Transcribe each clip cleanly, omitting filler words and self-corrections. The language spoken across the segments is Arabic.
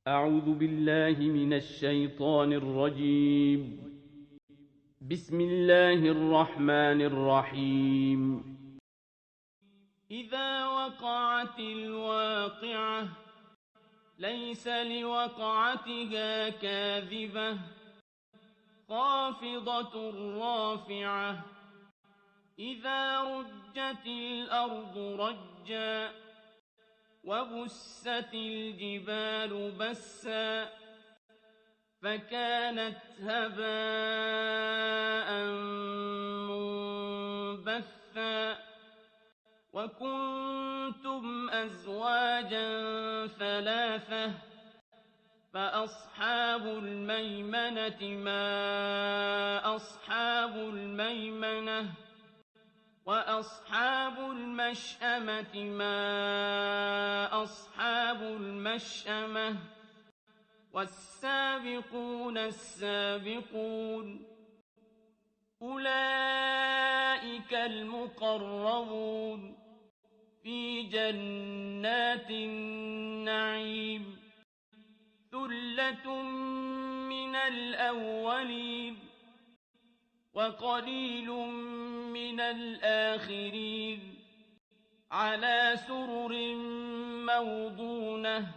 أعوذ بالله من الشيطان الرجيم. بسم الله الرحمن الرحيم. إذا وقعت الواقعة ليس لوقعتها كاذبة خافضة رافعة إذا رجت الأرض رجا وبست الجبال بسا فكانت هباء منبثا وكنتم أزواجا ثلاثة فأصحاب الميمنة ما أصحاب الميمنة وأصحاب المشأمة ما أصحاب المشأمة والسابقون السابقون أولئك المقربون في جنات النعيم ثلة من الأولين وقليل من الآخرين على سرر موضونة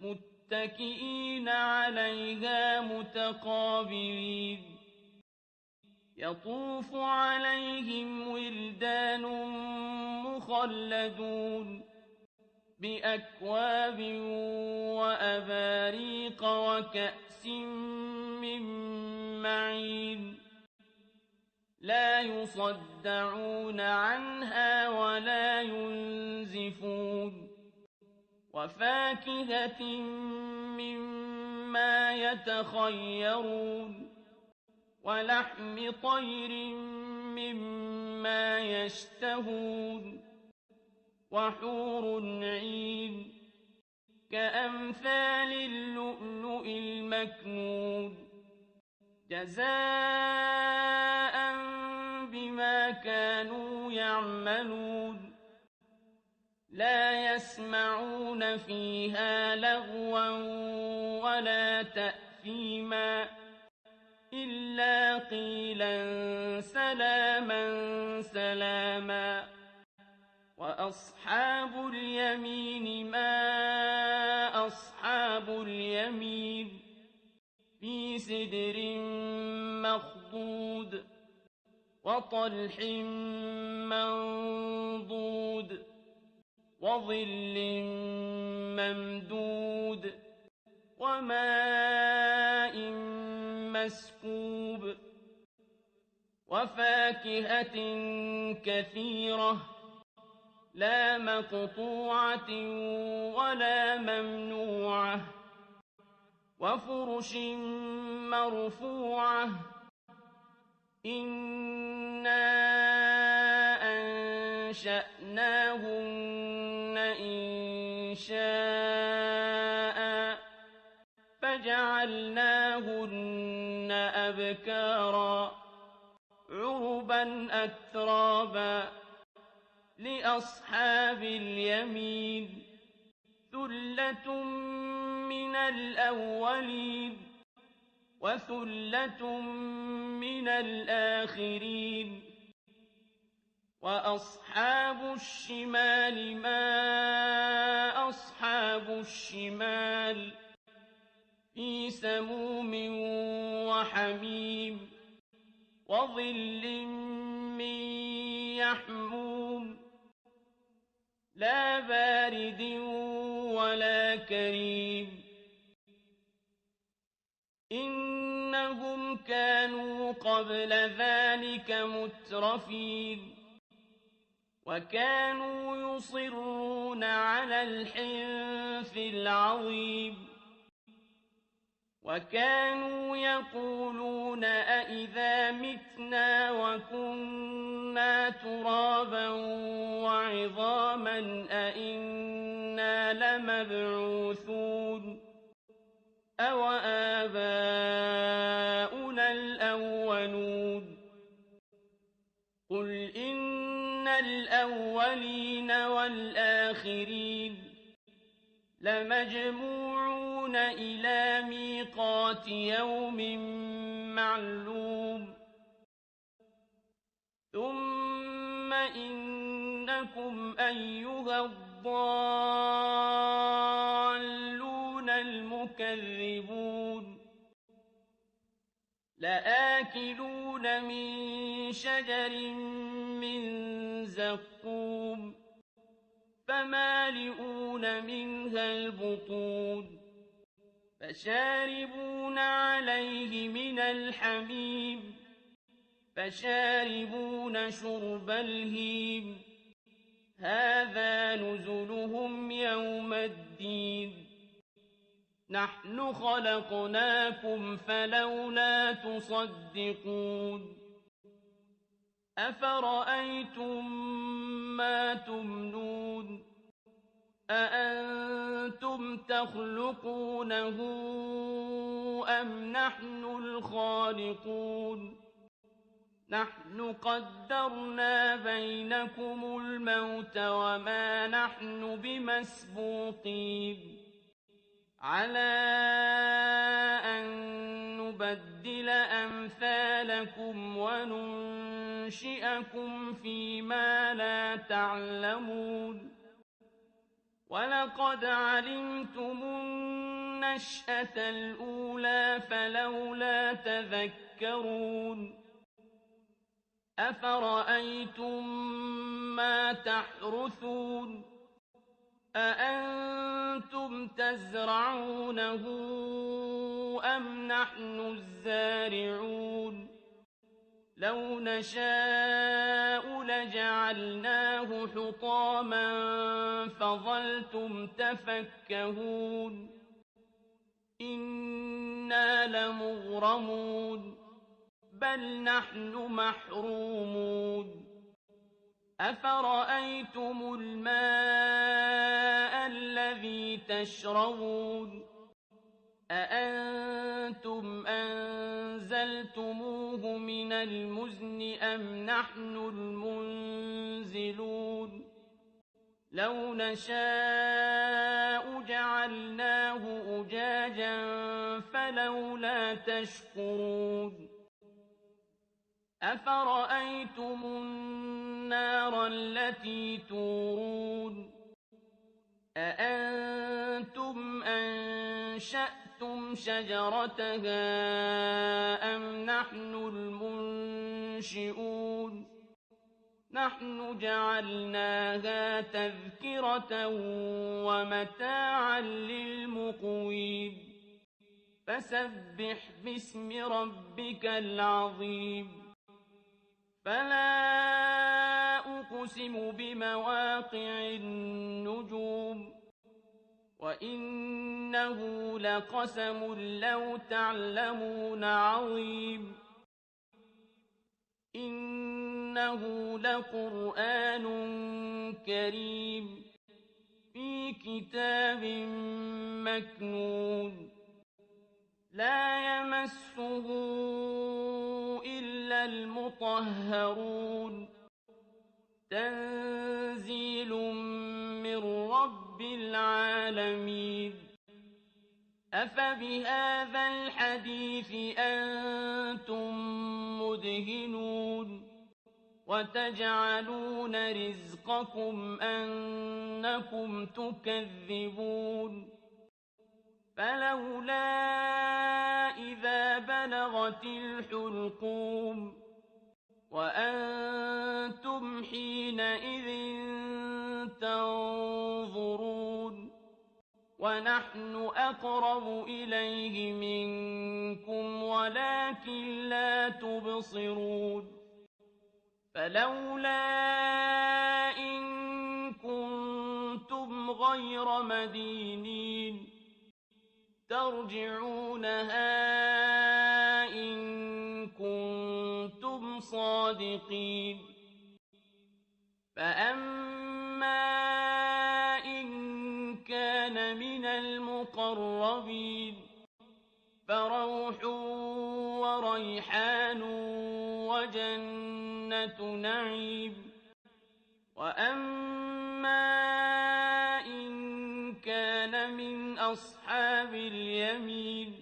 متكئين عليها متقابلين يطوف عليهم ولدان مخلدون بأكواب وأباريق وكأس من معين لا يصدعون عنها ولا ينزفون وفاكهة مما يتخيرون ولحم طير مما يشتهون وحور عين كأمثال اللؤلؤ المكنون جزاء بما كانوا يعملون لا يسمعون فيها لغوا ولا تأثيما إلا قيلا سلاما سلاما وأصحاب اليمين ما أصحاب اليمين في سدر مخضود وطلح منضود وظل ممدود وماء مسكوب وفاكهة كثيرة لا مقطوعة ولا ممنوعة وفرش مرفوعة إنا أنشأناهن إنشاء فجعلناهن أبكارا عربا أترابا لأصحاب اليمين ثلة من الأولين وثلة من الآخرين وأصحاب الشمال ما أصحاب الشمال في سموم وحميم وظل من يحموم لا بارد ولا كريم إنهم كانوا قبل ذلك مترفين وكانوا يصرون على الحنث العظيم وكانوا يقولون أإذا متنا وكنا ترابا وعظاما أإنا لمبعوثون أوآباؤنا الأولون قل إن الأولين والآخرين لمجموعون إلى ميقات يوم معلوم ثم إنكم أيها الضالون المكذبون لآكلون من شجر من زقوم فمالئون منها البطون فشاربون عليه من الحميم فشاربون شرب الهيم هذا نزلهم يوم الدين نحن خلقناكم فلولا تصدقون أفرأيتم ما تمنون أأنتم تخلقونه أم نحن الخالقون نحن قدرنا بينكم الموت وما نحن بمسبوقين على أن نبدل أمثالكم وننشئكم فيما لا تعلمون ولقد علمتم النشأة الأولى فلولا تذكرون أفرأيتم ما تحرثون أأنتم تزرعونه أم نحن الزارعون لو نشاء لجعلناه حطاما فظلتم تفكهون إنا لمغرمون بل نحن محرومون أفرأيتم الماء الذي تشربون أأنتم أنزلتموه من المزن أم نحن المنزلون لو نشاء جعلناه أجاجا فلولا تشكرون أفرأيتم النار التي تورون أأنتم أنشأتم شجرتها أم نحن المنشئون نحن جعلناها تذكرة ومتاعا للمقوين فسبح باسم ربك العظيم فلا أقسم بمواقع النجوم وإنه لقسم لو تعلمون عظيم إنه لقرآن كريم في كتاب مكنون لا يمسه إلا المطهرون تنزيل من رب العالمين أفبهذا الحديث أنتم مدهنون وتجعلون رزقكم أنكم تكذبون فلولا إذا بلغت الحلقوم وأنتم حينئذ تنظرون ونحن أقرب إليه منكم ولكن لا تبصرون فلولا إن كنتم غير مدينين ترجعونها إن كنتم صادقين فأما إن كان من المقربين فروح وريحان وجنة نعيم وأما إن كان من أصحاب اليمين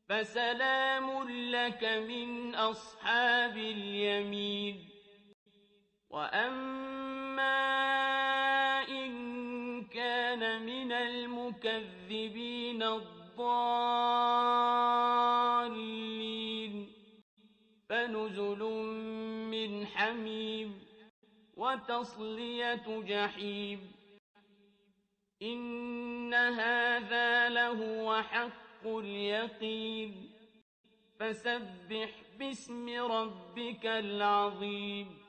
فسلام لك من أصحاب اليمين وأما إن كان من المكذبين الضالين فنزل من حميم وتصلية جحيم إن هذا لهو حق اليقين فسبح باسم ربك العظيم